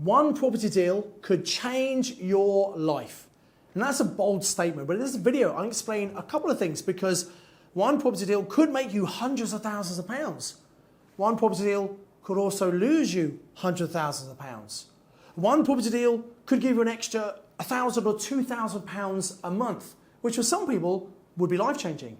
one property deal could change your life. And that's a bold statement, but in this video, I'll explain a couple of things because one property deal could make you hundreds of thousands of pounds. One property deal could also lose you hundreds of thousands of pounds. One property deal could give you an extra £1,000 or £2,000 a month, which for some people would be life-changing.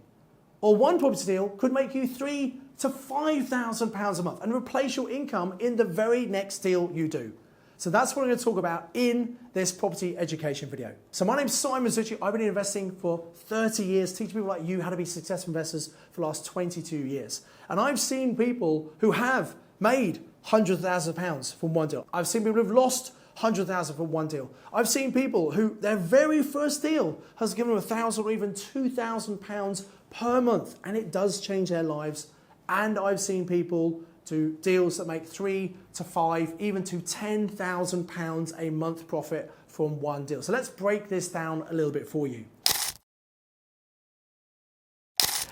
Or one property deal could make you £3,000 to £5,000 a month and replace your income in the very next deal you do. So that's what I'm going to talk about in this property education video. So my name's 𝗪𝗵𝘁. I've been investing for 30 years, teaching people like you how to be successful investors for the last 22 years. And I've seen people who have made hundreds of thousands of pounds from one deal. I've seen people who've lost hundreds of thousands from one deal. I've seen people who their very first deal has given them £1,000 or even £2,000 per month, and it does change their lives. And I've seen people do deals that make £3,000 to £5,000, even to £10,000 a month profit from one deal. So let's break this down a little bit for you.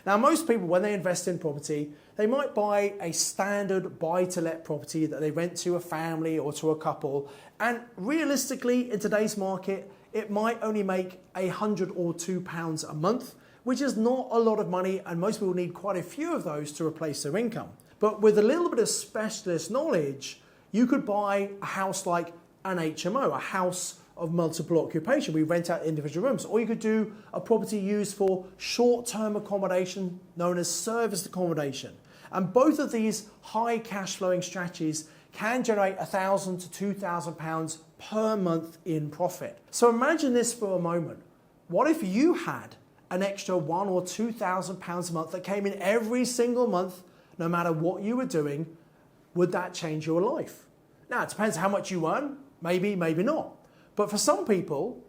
Now, most people, when they invest in property, they might buy a standard buy-to-let property that they rent to a family or to a couple. And realistically, in today's market, it might only make £100 or £2 a month, which is not a lot of money, and most people need quite a few of those to replace their income. But with a little bit of specialist knowledge, you could buy a house like an HMO, a house of multiple occupation. We rent out individual rooms. Or you could do a property used for short-term accommodation known as serviced accommodation. And both of these high cash flowing strategies can generate £1,000 to £2,000 per month in profit. So imagine this for a moment. What if you had an extra £1,000 or £2,000 a month that came in every single month, no matter what you were doing? Would that change your life? Now, it depends how much you earn. Maybe, maybe not. But for some people,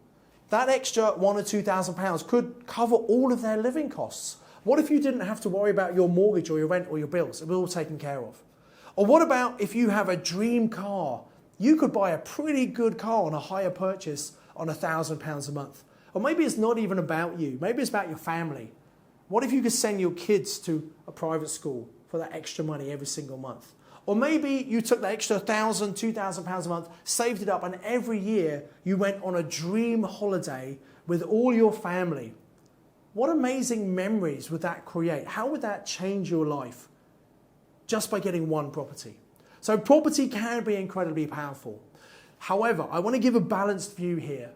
that extra £1,000 or £2,000 could cover all of their living costs. What if you didn't have to worry about your mortgage or your rent or your bills? It was all taken care of. Or what about if you have a dream car? You could buy a pretty good car on a hire purchase on £1,000 a month. Or maybe it's not even about you. Maybe it's about your family. What if you could send your kids to a private school for that extra money every single month? Or maybe you took that extra £1,000, £2,000 a month, saved it up, and every year you went on a dream holiday with all your family. What amazing memories would that create? How would that change your life just by getting one property? So property can be incredibly powerful. However, I want to give a balanced view here.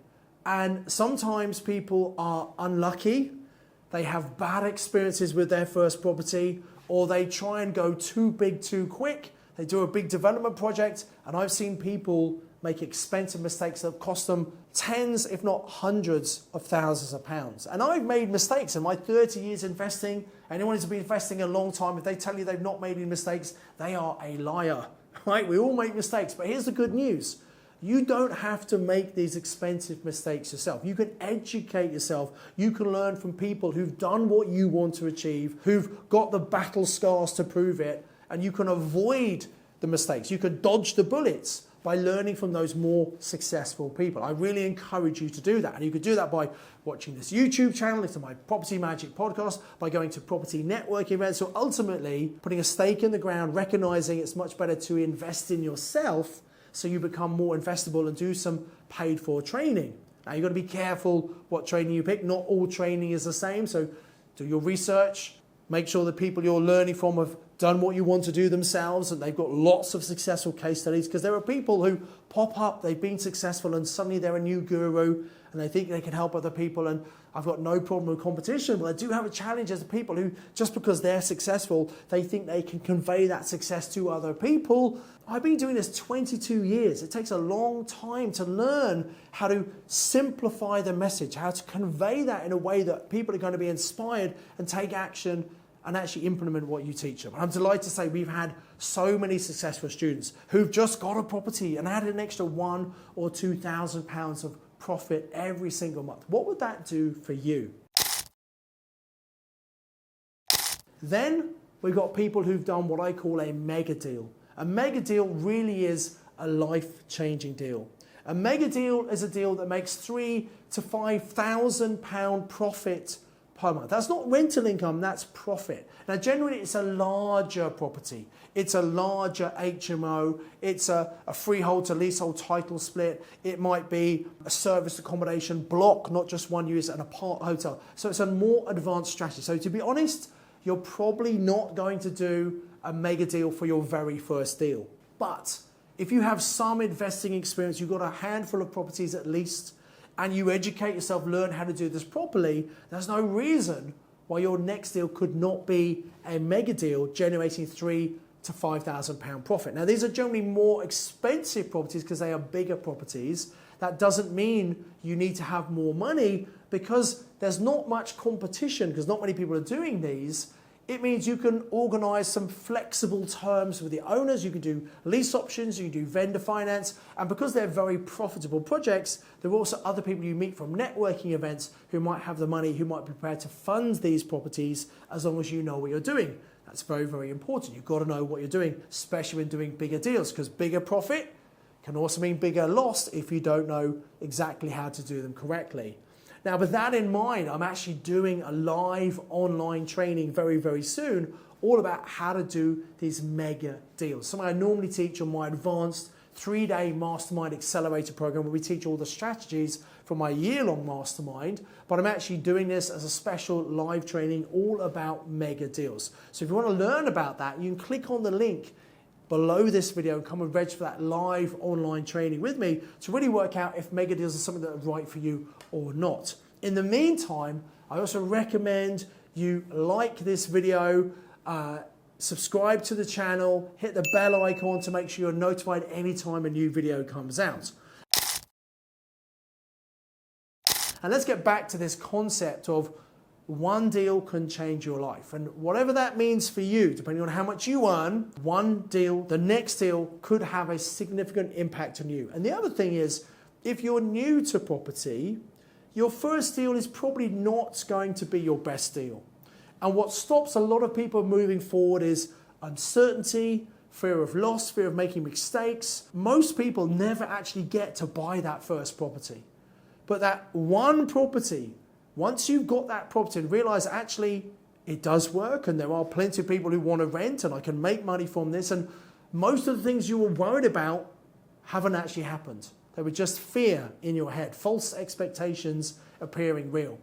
And sometimes people are unlucky. They have bad experiences with their first property, or they try and go too big too quick. They do a big development project, and I've seen people make expensive mistakes that have cost them tens, if not hundreds of thousands of pounds. And I've made mistakes in my 30 years investing. Anyone who's been investing a long time, if they tell you they've not made any mistakes, they are a liar, right? We all make mistakes, but here's the good news. You don't have to make these expensive mistakes yourself. You can educate yourself. You can learn from people who've done what you want to achieve, who've got the battle scars to prove it, and you can avoid the mistakes. You can dodge the bullets by learning from those more successful people. I really encourage you to do that. And you could do that by watching this YouTube channel, listen to my Property Magic podcast, by going to property network events, or ultimately putting a stake in the ground, recognizing it's much better to invest in yourself so you become more investable and do some paid for training. Now you've got to be careful what training you pick. Not all training is the same, so do your research. Make sure the people you're learning from have done what you want to do themselves, and they've got lots of successful case studies, because there are people who pop up, they've been successful, and suddenly they're a new guru, and they think they can help other people, and I've got no problem with competition, but I do have a challenge as people who, just because they're successful, they think they can convey that success to other people. I've been doing this 22 years. It takes a long time to learn how to simplify the message, how to convey that in a way that people are going to be inspired and take action and actually implement what you teach them. And I'm delighted to say we've had so many successful students who've just got a property and added an extra £1,000 or £2,000 of profit every single month. What would that do for you? Then we've got people who've done what I call a mega deal. A mega deal really is a life-changing deal. A mega deal is a deal that makes £3,000 to £5,000 profit per month. That's not rental income, that's profit. Now generally it's a larger property. It's a larger HMO, it's a freehold to leasehold title split, it might be a service accommodation block, not just one unit, an apart hotel. So it's a more advanced strategy. So to be honest, you're probably not going to do a mega deal for your very first deal. But if you have some investing experience, you've got a handful of properties at least, and you educate yourself, learn how to do this properly, there's no reason why your next deal could not be a mega deal generating £3,000 to £5,000 profit. Now these are generally more expensive properties because they are bigger properties. That doesn't mean you need to have more money because there's not much competition because not many people are doing these. It means you can organise some flexible terms with the owners. You can do lease options, you can do vendor finance, and because they're very profitable projects, there are also other people you meet from networking events who might have the money, who might be prepared to fund these properties as long as you know what you're doing. That's very, very important. You've got to know what you're doing, especially when doing bigger deals, because bigger profit can also mean bigger loss if you don't know exactly how to do them correctly. Now, with that in mind, I'm actually doing a live online training very, very soon, all about how to do these mega deals. Something I normally teach on my advanced 3-day mastermind accelerator program where we teach all the strategies from my year-long mastermind, but I'm actually doing this as a special live training all about mega deals. So if you want to learn about that, you can click on the link below this video and come and register for that live online training with me to really work out if mega deals are something that are right for you or not. In the meantime, I also recommend you like this video, subscribe to the channel, hit the bell icon to make sure you're notified anytime a new video comes out. And let's get back to this concept of one deal can change your life. And whatever that means for you, depending on how much you earn, one deal, the next deal could have a significant impact on you. And the other thing is, if you're new to property, your first deal is probably not going to be your best deal. And what stops a lot of people moving forward is uncertainty, fear of loss, fear of making mistakes. Most people never actually get to buy that first property. But that one property, once you've got that property and realize actually it does work and there are plenty of people who want to rent and I can make money from this, and most of the things you were worried about haven't actually happened. They were just fear in your head, false expectations appearing real.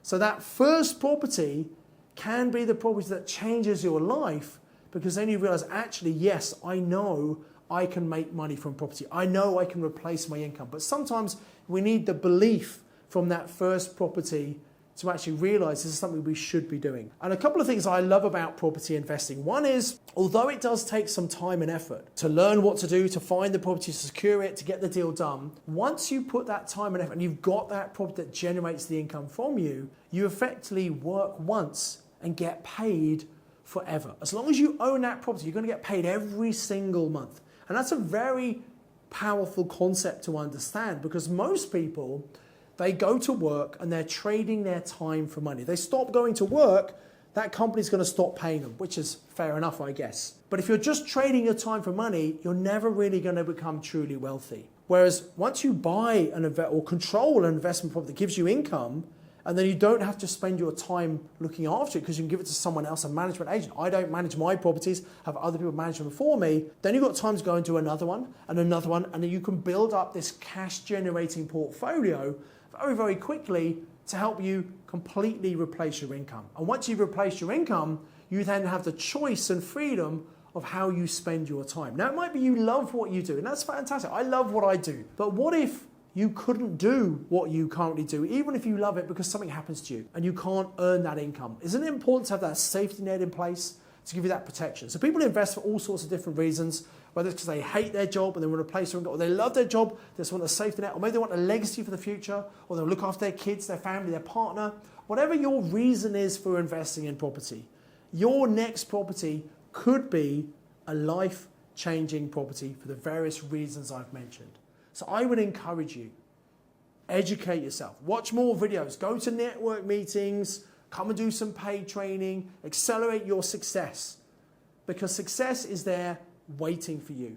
So that first property can be the property that changes your life because then you realize actually, yes, I know I can make money from property. I know I can replace my income. But sometimes we need the belief from that first property to actually realize this is something we should be doing. And a couple of things I love about property investing. One is, although it does take some time and effort to learn what to do, to find the property, to secure it, to get the deal done, once you put that time and effort and you've got that property that generates the income from you, you effectively work once and get paid forever. As long as you own that property, you're going to get paid every single month. And that's a very powerful concept to understand because most people, they go to work and they're trading their time for money. They stop going to work, that company's going to stop paying them, which is fair enough, I guess. But if you're just trading your time for money, you're never really going to become truly wealthy. Whereas once you buy or control an investment property that gives you income, and then you don't have to spend your time looking after it because you can give it to someone else, a management agent. I don't manage my properties, have other people manage them for me. Then you've got time to go into another one, and then you can build up this cash generating portfolio very, very quickly to help you completely replace your income. And once you've replaced your income, you then have the choice and freedom of how you spend your time. Now, it might be you love what you do, and that's fantastic. I love what I do. But what if you couldn't do what you currently do, even if you love it, because something happens to you and you can't earn that income? Isn't it important to have that safety net in place to give you that protection? So people invest for all sorts of different reasons, whether it's because they hate their job and they want to replace their income, or they love their job, they just want a safety net, or maybe they want a legacy for the future, or they'll look after their kids, their family, their partner. Whatever your reason is for investing in property, your next property could be a life-changing property for the various reasons I've mentioned. So I would encourage you, educate yourself, watch more videos, go to network meetings, come and do some paid training, accelerate your success, because success is there waiting for you.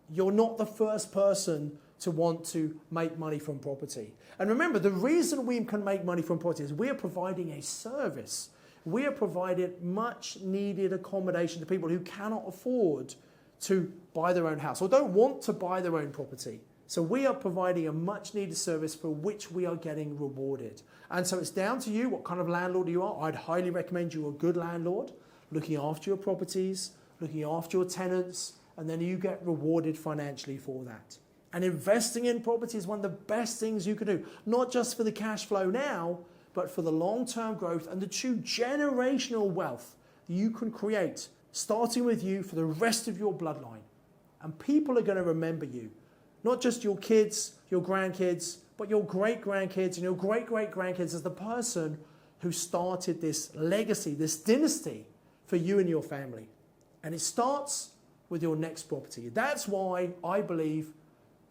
You're not the first person to want to make money from property. And remember, the reason we can make money from property is we are providing a service. We are providing much needed accommodation to people who cannot afford to buy their own house or don't want to buy their own property. So we are providing a much needed service for which we are getting rewarded. And so it's down to you what kind of landlord you are. I'd highly recommend you a good landlord, looking after your properties, looking after your tenants, and then you get rewarded financially for that. And investing in property is one of the best things you can do, not just for the cash flow now, but for the long-term growth and the true generational wealth that you can create, starting with you for the rest of your bloodline. And people are going to remember you, not just your kids, your grandkids, but your great-grandkids and your great-great-grandkids as the person who started this legacy, this dynasty for you and your family. And it starts with your next property. That's why I believe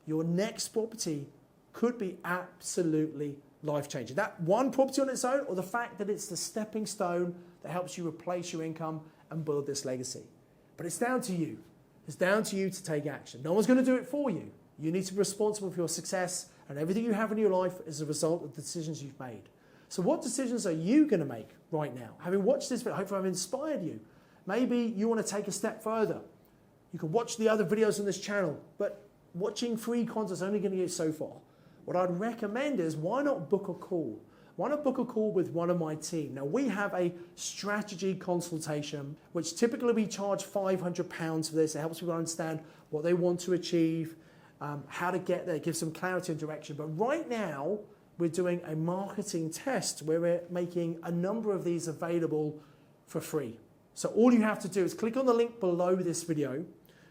your next property could be absolutely life-changing. That one property on its own, or the fact that it's the stepping stone that helps you replace your income and build this legacy. But it's down to you. It's down to you to take action. No one's going to do it for you. You need to be responsible for your success, and everything you have in your life is a result of the decisions you've made. So what decisions are you going to make right now? Having watched this video, hopefully I've inspired you. Maybe you want to take a step further. You can watch the other videos on this channel, but watching free content is only going to get you so far. What I'd recommend is, why not book a call? Why not book a call with one of my team? Now, we have a strategy consultation, which typically we charge £500 for this. It helps people understand what they want to achieve, how to get there, give some clarity and direction. But right now, we're doing a marketing test where we're making a number of these available for free. So all you have to do is click on the link below this video,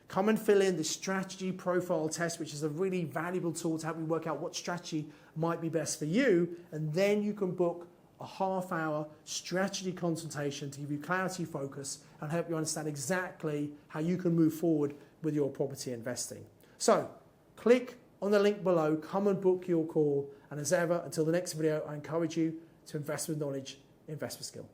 come and fill in the strategy profile test, which is a really valuable tool to help you work out what strategy might be best for you. And then you can book a half-hour strategy consultation to give you clarity, focus, and help you understand exactly how you can move forward with your property investing. So click on the link below, come and book your call. And as ever, until the next video, I encourage you to invest with knowledge, invest with skill.